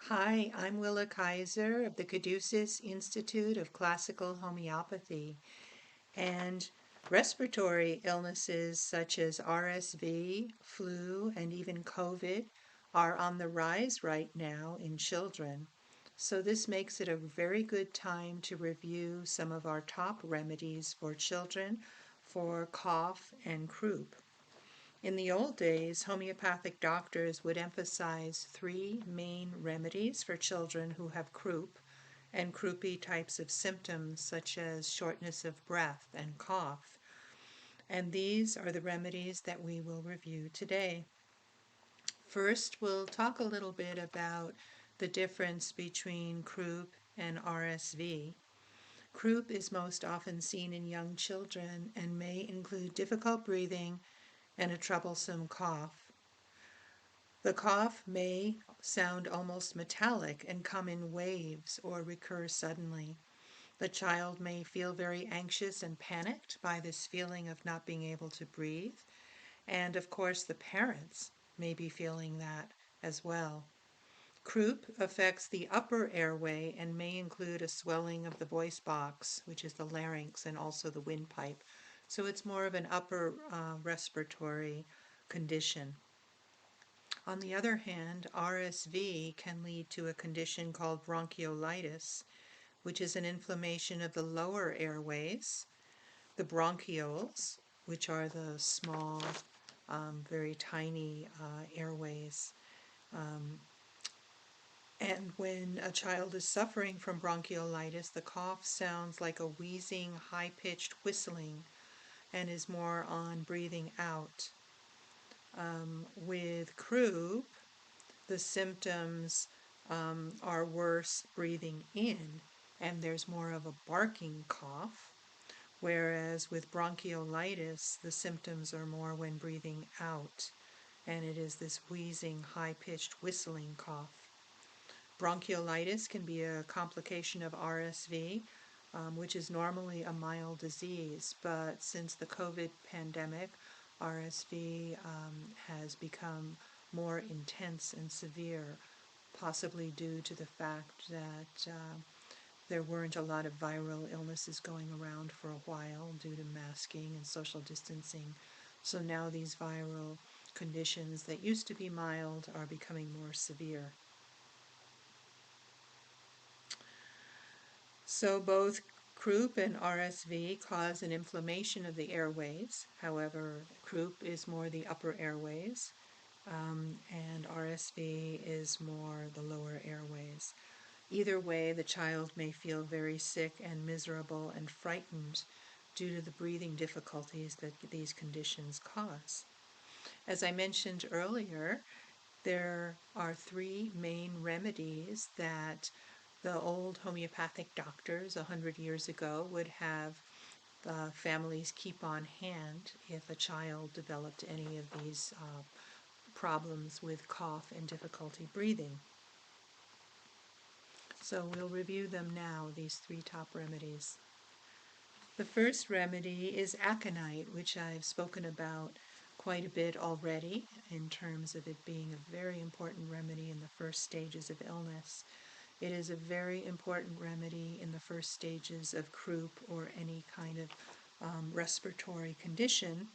Hi, I'm Willa Kaiser of the Caduceus Institute of Classical Homeopathy, and respiratory illnesses such as RSV, flu, and even COVID are on the rise right now in children. So this makes it a very good time to review some of our top remedies for children for cough and croup. In the old days, homeopathic doctors would emphasize three main remedies for children who have croup and croupy types of symptoms such as shortness of breath and cough. And these are the remedies that we will review today. First, we'll talk a little bit about the difference between croup and RSV. Croup is most often seen in young children and may include difficult breathing and a troublesome cough. The cough may sound almost metallic and come in waves or recur suddenly. The child may feel very anxious and panicked by this feeling of not being able to breathe, and of course the parents may be feeling that as well. Croup affects the upper airway and may include a swelling of the voice box, which is the larynx, and also the windpipe. So it's more of an upper respiratory condition. On the other hand, RSV can lead to a condition called bronchiolitis, which is an inflammation of the lower airways, the bronchioles, which are the small, very tiny airways. And when a child is suffering from bronchiolitis, the cough sounds like a wheezing, high-pitched whistling and is more on breathing out. With croup, the symptoms are worse breathing in, and there's more of a barking cough, whereas with bronchiolitis, the symptoms are more when breathing out, and it is this wheezing, high-pitched whistling cough. Bronchiolitis can be a complication of RSV, which is normally a mild disease, but since the COVID pandemic, RSV has become more intense and severe, possibly due to the fact that there weren't a lot of viral illnesses going around for a while due to masking and social distancing. So now these viral conditions that used to be mild are becoming more severe. So both croup and RSV cause an inflammation of the airways. However, croup is more the upper airways, and RSV is more the lower airways. Either way, the child may feel very sick and miserable and frightened due to the breathing difficulties that these conditions cause. As I mentioned earlier, there are three main remedies that the old homeopathic doctors 100 years ago would have families keep on hand if a child developed any of these problems with cough and difficulty breathing. So we'll review them now, these three top remedies. The first remedy is aconite, which I've spoken about quite a bit already in terms of it being a very important remedy in the first stages of illness. It is a very important remedy in the first stages of croup or any kind of respiratory condition,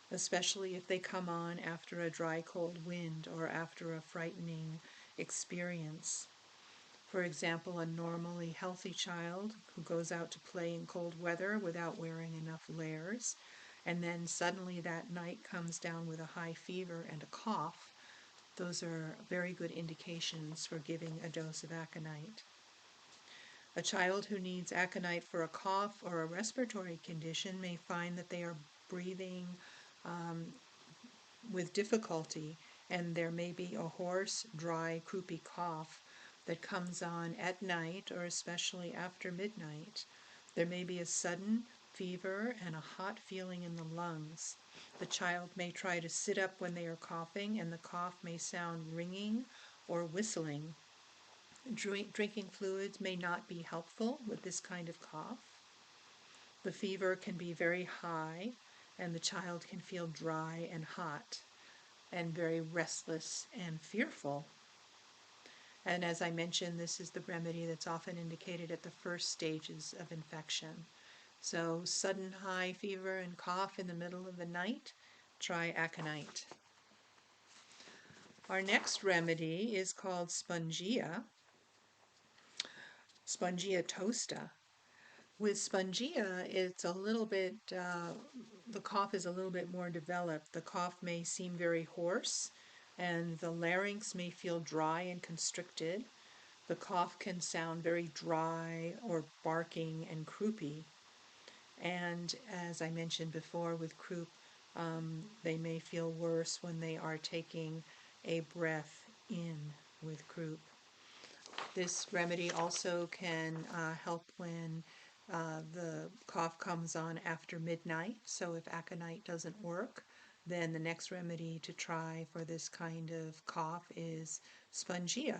especially if they come on after a dry cold wind or after a frightening experience. For example, a normally healthy child who goes out to play in cold weather without wearing enough layers, and then suddenly that night comes down with a high fever and a cough, those are very good indications for giving a dose of aconite. A child who needs aconite for a cough or a respiratory condition may find that they are breathing with difficulty, and there may be a hoarse, dry, croupy cough that comes on at night or especially after midnight. There may be a sudden fever and a hot feeling in the lungs. The child may try to sit up when they are coughing, and the cough may sound ringing or whistling. Drinking fluids may not be helpful with this kind of cough. The fever can be very high, and the child can feel dry and hot and very restless and fearful. And as I mentioned, this is the remedy that's often indicated at the first stages of infection. So sudden high fever and cough in the middle of the night, try aconite. Our next remedy is called Spongia tosta. With Spongia, it's a little bit, the cough is a little bit more developed. The cough may seem very hoarse, and the larynx may feel dry and constricted. The cough can sound very dry or barking and croupy. And as I mentioned before with croup, they may feel worse when they are taking a breath in with croup. This remedy also can help when the cough comes on after midnight. So if aconite doesn't work, then the next remedy to try for this kind of cough is Spongia.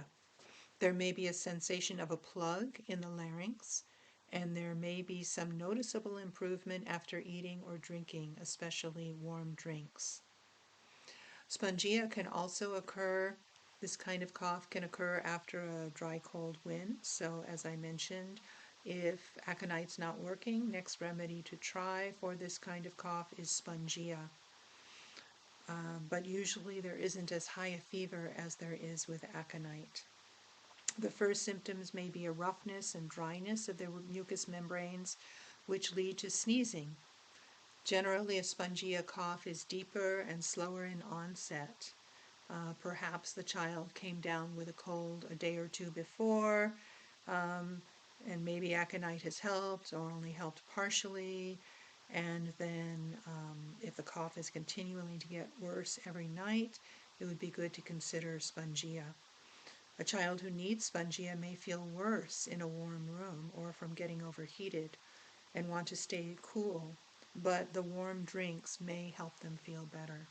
There may be a sensation of a plug in the larynx, and there may be some noticeable improvement after eating or drinking, especially warm drinks. Spongia can also occur, this kind of cough can occur after a dry cold wind. So as I mentioned, if aconite's not working, next remedy to try for this kind of cough is Spongia. But usually there isn't as high a fever as there is with aconite. The first symptoms may be a roughness and dryness of the mucous membranes, which lead to sneezing. Generally, a Spongia cough is deeper and slower in onset. Perhaps the child came down with a cold a day or two before, and maybe aconite has helped or only helped partially. And then if the cough is continuing to get worse every night, it would be good to consider Spongia. A child who needs Spongia may feel worse in a warm room or from getting overheated and want to stay cool, but the warm drinks may help them feel better.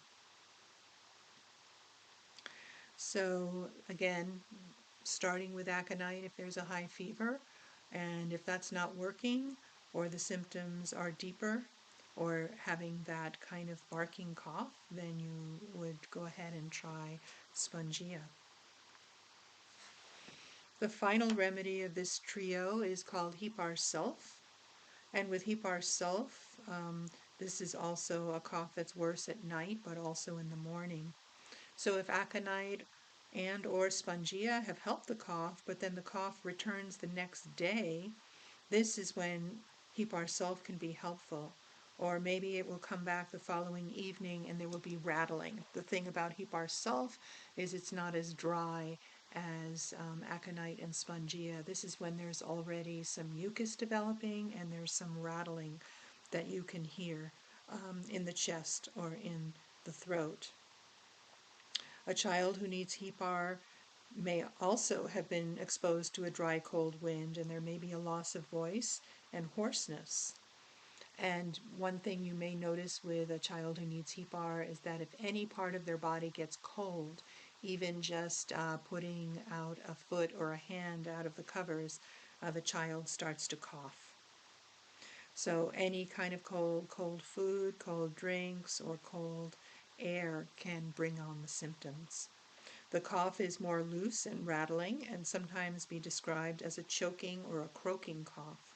So again, starting with aconite if there's a high fever, and if that's not working or the symptoms are deeper or having that kind of barking cough, then you would go ahead and try Spongia. The final remedy of this trio is called Hepar sulph, and with Hepar sulph, this is also a cough that's worse at night but also in the morning. So if aconite and or Spongia have helped the cough, but then the cough returns the next day, this is when Hepar sulph can be helpful. Or maybe it will come back the following evening and there will be rattling. The thing about Hepar sulph is it's not as dry as aconite and Spongia. This is when there's already some mucus developing and there's some rattling that you can hear in the chest or in the throat. A child who needs Hepar may also have been exposed to a dry cold wind, and there may be a loss of voice and hoarseness. And one thing you may notice with a child who needs Hepar is that if any part of their body gets cold, even just putting out a foot or a hand out of the covers, the child starts to cough. So any kind of cold food, cold drinks, or cold air can bring on the symptoms. The cough is more loose and rattling and sometimes be described as a choking or a croaking cough.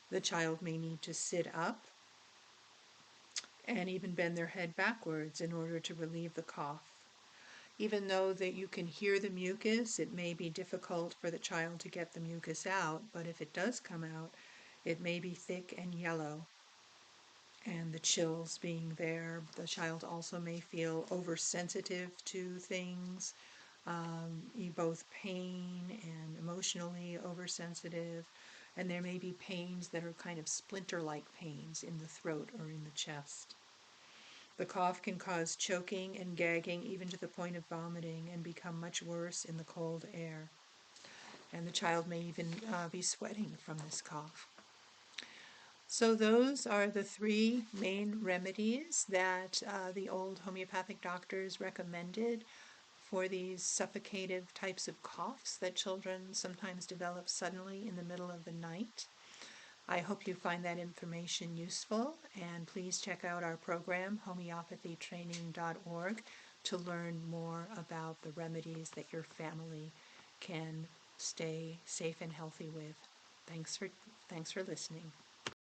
The child may need to sit up and even bend their head backwards in order to relieve the cough. Even though that you can hear the mucus, it may be difficult for the child to get the mucus out, but if it does come out, it may be thick and yellow. And the chills being there, the child also may feel oversensitive to things, both pain and emotionally oversensitive, and there may be pains that are kind of splinter-like pains in the throat or in the chest. The cough can cause choking and gagging even to the point of vomiting and become much worse in the cold air. And the child may even be sweating from this cough. So those are the three main remedies that the old homeopathic doctors recommended for these suffocative types of coughs that children sometimes develop suddenly in the middle of the night. I hope you find that information useful, and please check out our program, homeopathytraining.org, to learn more about the remedies that your family can stay safe and healthy with. Thanks for listening.